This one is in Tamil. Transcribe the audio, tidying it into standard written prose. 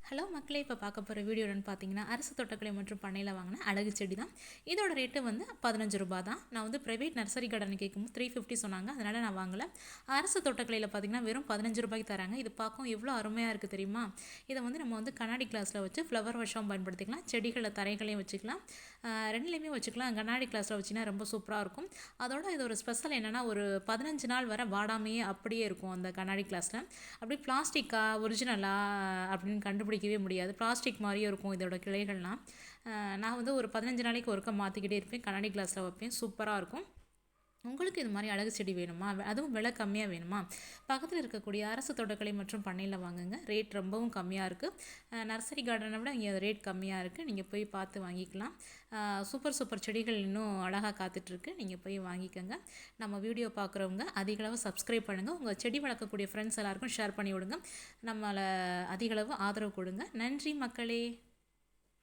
ஹலோ மக்களே, இப்போ பார்க்க போகிற வீடியோ என்னென்னு பார்த்தீங்கன்னா, அரசு தோட்டக்கலை மற்றும் பண்ணையில் வாங்கின அழகு செடி தான். இதோட ரேட்டு வந்து 15 ரூபா தான். நான் வந்து ப்ரைவேட் நர்சரி கார்டன் கேட்கும்போது 350 சொன்னாங்க, அதனால் நான் வாங்கலை. அரசு தோட்டக்கலையில் பார்த்தீங்கன்னா வெறும் 15 ரூபாய்க்கு தராங்க. இது பார்க்கவும் எவ்வளோ அருமையாக இருக்குது தெரியுமா? இதை வந்து நம்ம வந்து கண்ணாடி கிளாஸில் வச்சு ஃப்ளவர் வாஷாகவும் பயன்படுத்திக்கலாம், செடிகளில் தரைகளையும் வச்சுக்கலாம், ரெண்டுலேயுமே வச்சுக்கலாம். கண்ணாடி கிளாஸில் வச்சிங்கன்னா ரொம்ப சூப்பராக இருக்கும். அதோட இது ஒரு ஸ்பெஷல் என்னென்னா, ஒரு 15 நாள் வரை வாடாமையே அப்படியே இருக்கும் அந்த கண்ணாடி கிளாஸில். அப்படி பிளாஸ்டிக்கா ஒரிஜினலா அப்படின்னு கண்டுபிடிக்கவே முடியாது. பிளாஸ்டிக் மாதிரியே இருக்கும் இதோட கிளைகள்லாம். நான் வந்து ஒரு 15 நாளைக்கு ஒருக்க மாற்றிக்கிட்டே இருப்பேன், கண்ணாடி கிளாஸில் வைப்பேன். சூப்பராக இருக்கும். உங்களுக்கு இது மாதிரி அழகு செடி வேணுமா, அதுவும் விலை கம்மியாக வேணுமா, பக்கத்தில் இருக்கக்கூடிய அரசு தோட்டக்கலை மற்றும் பண்ணையில் வாங்குங்க. ரேட் ரொம்பவும் கம்மியாக இருக்குது. நர்சரி கார்டனை விட இங்கே ரேட் கம்மியாக இருக்குது. நீங்கள் போய் பார்த்து வாங்கிக்கலாம். சூப்பர் செடிகள் இன்னும் அழகாக காத்துட்ருக்கு. நீங்கள் போய் வாங்கிக்கோங்க. நம்ம வீடியோ பார்க்குறவங்க அதிகளவு சப்ஸ்கிரைப் பண்ணுங்கள். உங்கள் செடி வளர்க்கக்கூடிய ஃப்ரெண்ட்ஸ் எல்லாருக்கும் ஷேர் பண்ணி விடுங்க. நம்மளை அதிகளவு ஆதரவு கொடுங்க. நன்றி மக்களே.